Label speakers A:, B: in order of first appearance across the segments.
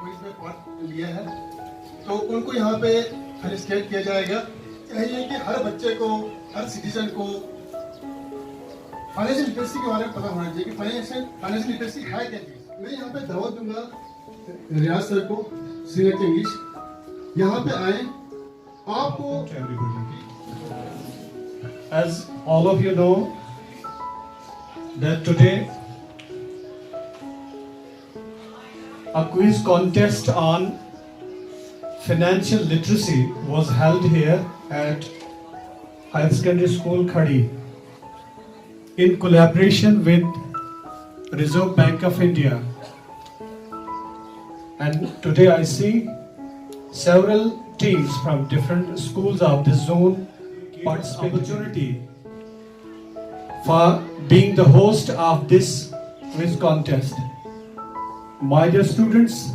A: Quiz में part लिया है, तो उनको यहाँ पे फेलिसिटेट किया जाएगा। चाहिए कि हर बच्चे को, हर सिटीजन को फाइनेंशियल लिटरेसी के बारे में पता होना चाहिए कि फाइनेंशियल लिटरेसी है क्या चीज। मैं यहाँ पे दावत दूंगा रियाज सर को, सीनियर इंग्लिश, यहाँ पे आए। आपको
B: as all of you know that today a quiz contest on financial literacy was held here at Higher Secondary School Khadi in collaboration with Reserve Bank of India. And today I see several teams from different schools of this zone participate. Opportunity for being the host of this quiz contest. My dear students,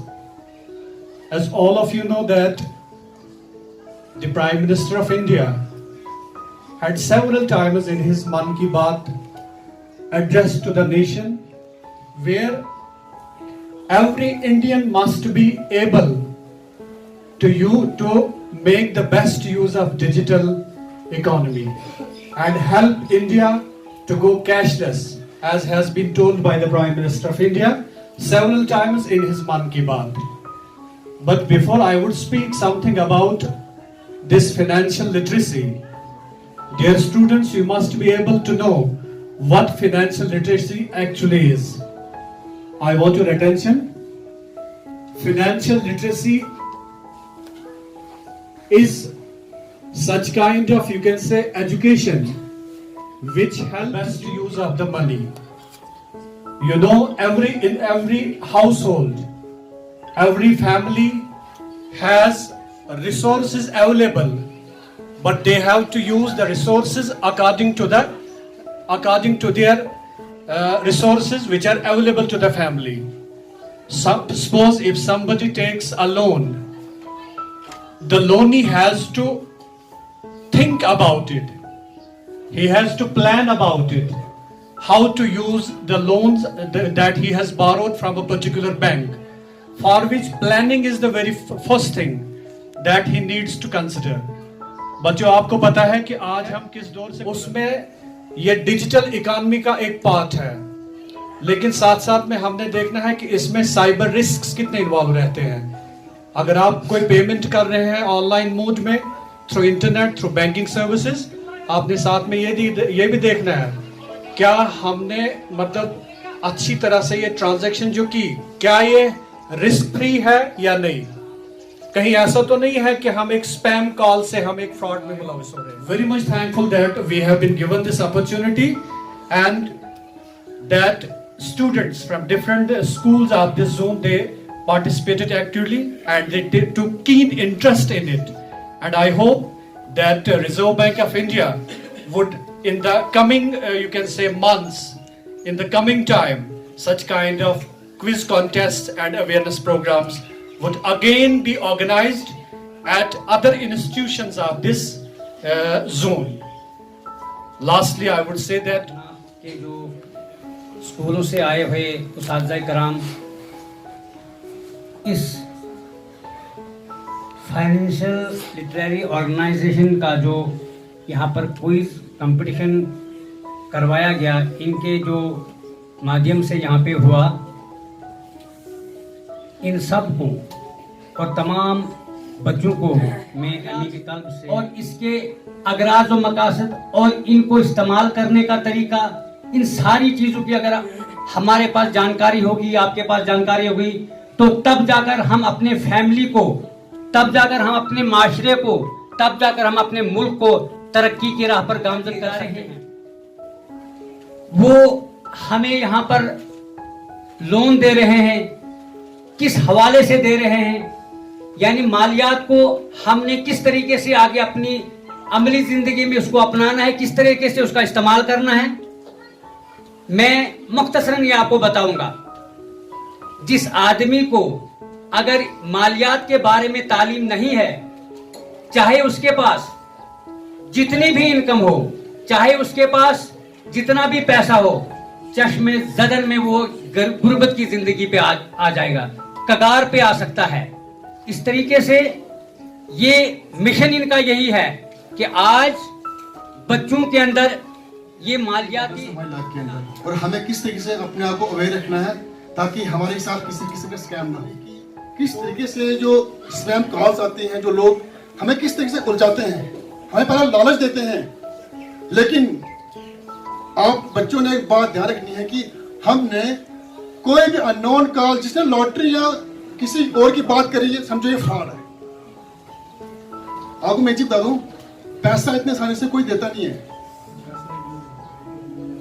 B: as all of you know that the Prime Minister of India had several times in his Mann Ki Baat address to the nation, where every Indian must be able to make the best use of digital economy and help India to go cashless, as has been told by the Prime Minister of India several times in his Mann Ki Baat. But before I would speak something about this financial literacy, dear students, you must be able to know what financial literacy actually is. I want your attention. Financial literacy is such kind of, you can say, education which helps best use of the money. You know, in every household, every family has resources available, but they have to use the resources according to their resources which are available to the family. Suppose if somebody takes a loan, the loanee has to think about it. He has to plan about it, how to use the loans that he has borrowed from a particular bank, for which planning is the very first thing that he needs to consider. बच्चों, आपको पता है कि आज हम किस दौर से, उसमें ये डिजिटल इकोनॉमी का एक पार्ट है, लेकिन साथ साथ में हमने देखना है कि इसमें साइबर रिस्क कितने इन्वॉल्व रहते हैं। अगर आप कोई पेमेंट कर रहे हैं ऑनलाइन मोड में, through internet, through banking services, आपने साथ में ये भी देखना है क्या हमने मतलब अच्छी तरह से ये ट्रांजैक्शन जो की, क्या ये रिस्क फ्री है या नहीं। कहीं ऐसा तो नहीं है कि हम एक स्पैम कॉल से हम एक फ्रॉड में मुलविस हो रहे हैं। Very much thankful that we have been given this opportunity and that students from different schools of this zone, they participated actively and they took keen interest in it. And I hope that Reserve Bank of India would, in the coming you can say months, in the coming time, such kind of quiz contests and awareness programs would again be organized at other institutions of this zone. Lastly, I would say that
C: स्कूलों से आए हुए उस्ताद कराम इस financial literary organisation का जो यहाँ पर क्विज कंपटीशन करवाया गया, इनके जो माध्यम से यहाँ पे हुआ, इन सब को और तमाम बच्चों को मैं अली के कल्ब से, और इसके अगराज व मकासद और इनको इस्तेमाल करने का तरीका, इन सारी चीजों की अगर हमारे पास जानकारी होगी, आपके पास जानकारी होगी, तो तब जाकर हम अपने फैमिली को, तब जाकर हम अपने माशरे को, तब जाकर हम अपने मुल्क को तरक्की की राह पर गामजन कर रहे हैं। वो हमें यहाँ पर लोन दे रहे हैं, किस हवाले से दे रहे हैं, यानी मालियात को हमने किस तरीके से आगे अपनी अमली जिंदगी में उसको अपनाना है, किस तरीके से उसका इस्तेमाल करना है, मैं मुख्तसरन ये आपको बताऊंगा। जिस आदमी को अगर मालियात के बारे में तालीम नहीं है, चाहे उसके पास जितनी भी इनकम हो, चाहे उसके पास जितना भी पैसा हो, चश्मे ज़दन में वो गुर्बत की जिंदगी पे आ जाएगा। कगार पे आ सकता है। इस तरीके से ये मिशन इनका यही है कि आज बच्चों के अंदर ये मालियाती
A: समाज लाभ के अंदर, और हमें किस तरीके से अपने आप को अवेयर रखना है ताकि हमारे साथ किसी किस्म का स्कैम ना हो। किस तरीके से जो स्पैम कॉल्स आते हैं, जो लोग हमें किस तरीके से उलझाते हैं, हमें पहले लालच देते हैं, लेकिन आप बच्चों ने एक बात ध्यान रखनी है कि हमने कोई भी अननोन कॉल, जिसने लॉटरी या किसी और की बात करी है, समझो ये फ्रॉड है। आपको मैं चीज बता दूं, पैसा इतने आसानी से कोई देता नहीं है।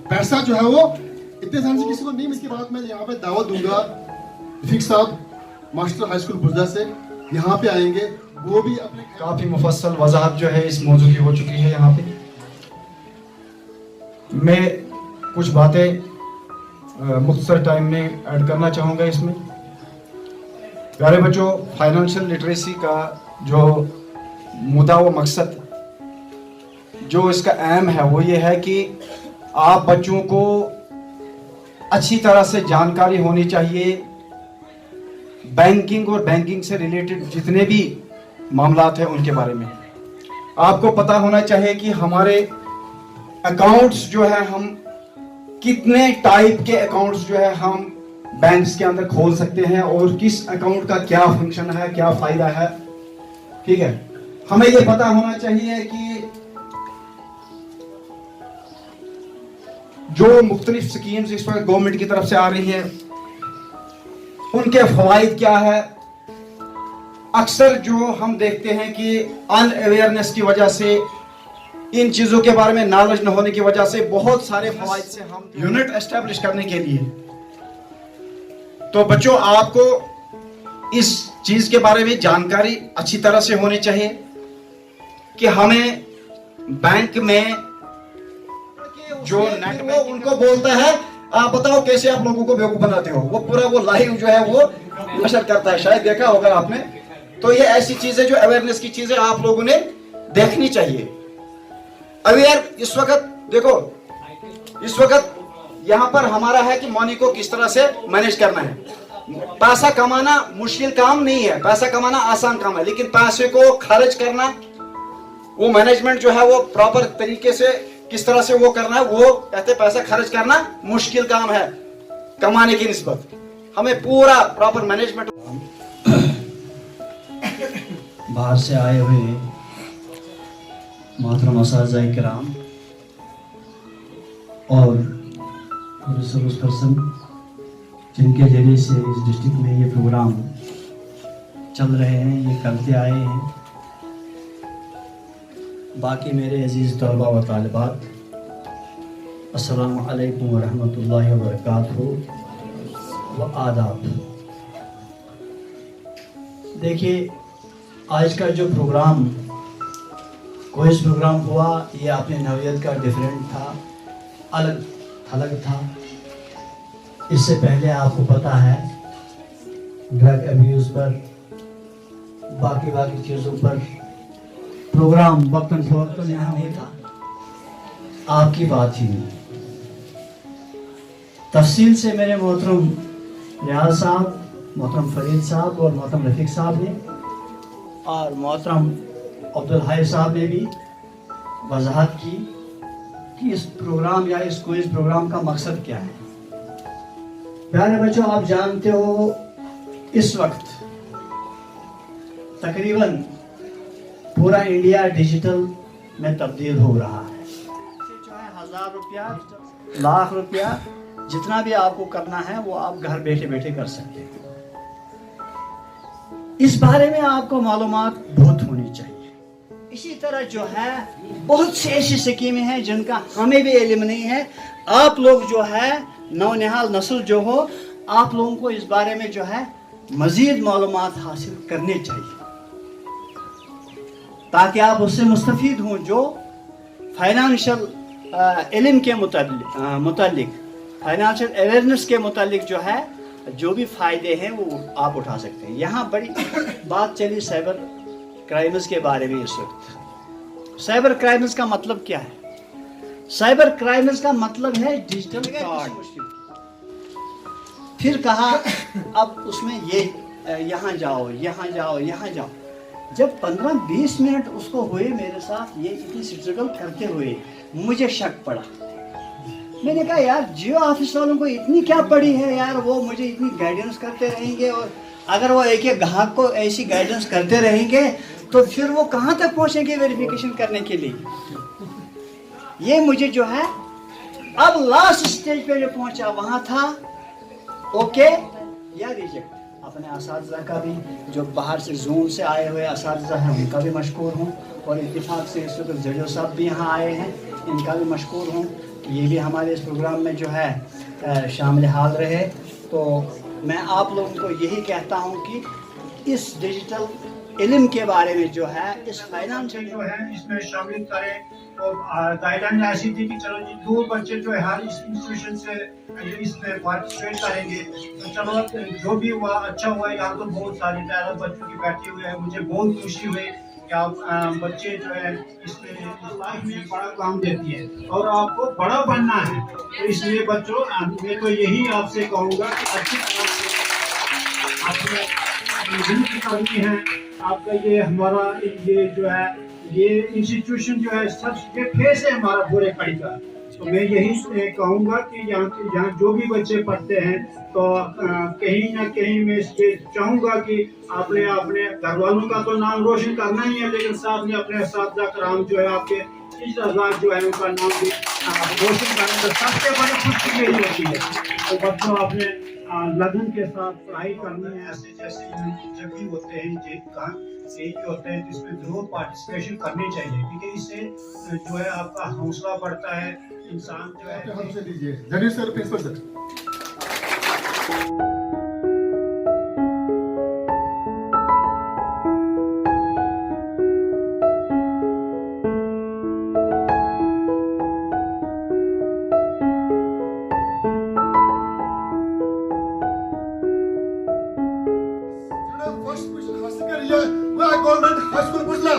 A: पैसा जो है वो इतने आसानी से किसी को नहीं। इसके बाद मैं यहाँ पे दावत दूंगा रफीक साहब मास्टर हाई स्कूल बुजदा से, यहाँ पे आएंगे, वो भी अपने
D: काफ़ी मुफस्सल वजाहत जो है इस मौजू की हो चुकी है। यहाँ पे मैं कुछ बातें मुख्तसर टाइम में ऐड करना चाहूँगा इसमें। प्यारे बच्चों, फाइनेंशियल लिटरेसी का जो मुद्दा व मकसद जो इसका एम है वो ये है कि आप बच्चों को अच्छी तरह से जानकारी होनी चाहिए बैंकिंग और बैंकिंग से रिलेटेड जितने भी मामलात हैं उनके बारे में। आपको पता होना चाहिए कि हमारे अकाउंट्स जो है, हम कितने टाइप के अकाउंट्स जो है हम बैंक्स के अंदर खोल सकते हैं और किस अकाउंट का क्या फंक्शन है, क्या फायदा है। ठीक है, हमें ये पता होना चाहिए कि जो मुख्तलिफ स्कीम्स इस वक्त गवर्नमेंट की तरफ से आ रही हैं उनके फवाइद क्या है। अक्सर जो हम देखते हैं कि अनअवेयरनेस की वजह से, इन चीजों के बारे में नॉलेज न होने की वजह से बहुत सारे फवाइद से हम यूनिट एस्टेब्लिश करने के लिए, तो बच्चों आपको इस चीज के बारे में जानकारी अच्छी तरह से होनी चाहिए कि हमें बैंक में जो नेट वो उनको बोलता है, आप बताओ कैसे आप लोगों को बेवकूफ बनाते हो, वो पूरा वो लाइव जो है वो नशर करता है, शायद देखा होगा आपने। तो ये ऐसी चीजें जो अवेयरनेस की चीजें आप लोगों ने देखनी चाहिए। अवेयर इस वक्त देखो, इस वक्त यहाँ पर हमारा है कि मनी को किस तरह से मैनेज करना है। पैसा कमाना मुश्किल काम नहीं है, पैसा कमाना आसान काम है, लेकिन पैसे को खर्च करना, वो मैनेजमेंट जो है वो प्रॉपर तरीके से किस तरह से वो करना है, वो कहते पैसा खर्च करना मुश्किल काम है कमाने की निस्बत। हमें पूरा प्रॉपर मैनेजमेंट।
E: बाहर से आए हुए मोहतरम असातिज़ा किराम और रिसोर्स पर्सन जिनके जरिए से इस डिस्ट्रिक्ट में ये प्रोग्राम चल रहे हैं, ये करते आए हैं, बाकी मेरे अजीज़ तलबा व तालिबात, अस्सलामु अलैकुम व रहमतुल्लाहि व बरकातहू व आदाब। देखिए, आज का जो प्रोग्राम क्विज़ प्रोग्राम हुआ, ये अपने नौयत का डिफरेंट था, अलग थलग था। इससे पहले आपको पता है ड्रग अब्यूज़ पर, बाकी चीज़ों पर प्रोग्राम वक्तन फवक्तन यहाँ नहीं था, आपकी बात ही नहीं। तफसील से मेरे मोहतरम रियाज साहब, मोहतरम फरीद साहब और मोहतरम रफीक साहब ने और मोहतरम अब्दुल हाई साहब ने भी वजाहत की कि इस प्रोग्राम या इस क्विज़ प्रोग्राम का मकसद क्या है। प्यारे बच्चों, आप जानते हो इस वक्त तकरीबन पूरा इंडिया डिजिटल में तब्दील हो रहा है। चाहे 1000 रुपया, लाख रुपया, जितना भी आपको करना है वो आप घर बैठे बैठे कर सकते हैं। इस बारे में आपको मालूमात बहुत होनी चाहिए। इसी तरह जो है बहुत सी ऐसी स्कीमें हैं जिनका हमें भी इल्म नहीं है। आप लोग जो है नौनिहाल नस्ल जो हो, आप लोगों को इस बारे में जो है मजीद मालूमात हासिल करनी चाहिए ताकि आप उससे मुस्तफीद हों। जो फाइनेंशियल इल्म के मुतालिक फाइनेंशियल अवेयरनेस के मुतालिक जो है जो भी फ़ायदे हैं वो आप उठा सकते हैं। यहाँ बड़ी बात चली साइबर क्राइम्स के बारे में। इस वक्त साइबर क्राइम्स का मतलब क्या है? साइबर क्राइम्स का मतलब है डिजिटल फ्रॉड। फिर कहा अब उसमें ये यहाँ जाओ, यहाँ जाओ, यहाँ जाओ। जब 15-20 मिनट उसको हुए मेरे साथ ये इतनी स्ट्रगल करते हुए, मुझे शक पड़ा। मैंने कहा यार जियो ऑफिस वालों को इतनी क्या पड़ी है यार, वो मुझे इतनी गाइडेंस करते रहेंगे, और अगर वो एक एक ग्राहक को ऐसी गाइडेंस करते रहेंगे तो फिर वो कहाँ तक पहुँचेंगे वेरिफिकेशन करने के लिए। ये मुझे जो है अब लास्ट स्टेज पे जो पहुँचा वहाँ था ओके या रिजेक्ट। अपने असातिज़ा का भी, जो बाहर से जूम से आए हुए असातिज़ा हैं उनका भी मशकूर हूँ, और इत्तेफाक से इस वक्त जजो साहब भी यहाँ आए हैं, इनका भी मशकूर हूँ। ये भी हमारे इस प्रोग्राम में जो है शामिल हाल रहे। तो मैं आप लोगों को यही कहता हूँ कि इस डिजिटल इल्म के बारे में जो है, इस फाइनेंशियल
F: जो है इसमें शामिल करें। और गाइडलाइन ऐसी थी कि चलो जी 2 बच्चे जो है हर इंस्टीट्यूशन से इसमें पार्टिसिपेट करेंगे, तो चलो जो भी हुआ अच्छा हुआ। यहाँ तो बहुत सारी तादाद बच्चों की बैठी हुई है, मुझे बहुत खुशी हुई कि आप बच्चे जो है इसमें लाइफ में बड़ा काम देती है और आपको बड़ा बनना है। तो इसलिए बच्चों मैं तो यही आपसे कहूँगा कि अच्छी तरह से आपने मेहनत करनी है। आपका ये हमारा ये जो है ये इंस्टीट्यूशन जो है सब ये फेस है हमारा पूरे कड़ी का। तो मैं यही कहूँगा कि यहाँ जो भी बच्चे पढ़ते हैं तो कहीं ना कहीं मैं ये चाहूँगा कि आपने अपने घर वालों का तो नाम रोशन करना ही है, लेकिन साथ में अपने असातिज़ा कराम जो है आपके टीचर जो है उनका नाम भी रोशन करना तो सबसे बड़ी खुशी यही होती है। तो बच्चों आपने लगन के साथ पढ़ाई करनी है। ऐसे जैसे जब भी होते हैं यही होते हैं जिसमें जरूर पार्टिसिपेशन करनी चाहिए, क्योंकि इससे जो है आपका हौसला बढ़ता है, इंसान जो है।
A: हमसे दीजिए जनीर sir, principal sir. First position हासिल कर लिया वो गवर्नमेंट हाई स्कूल बुजला।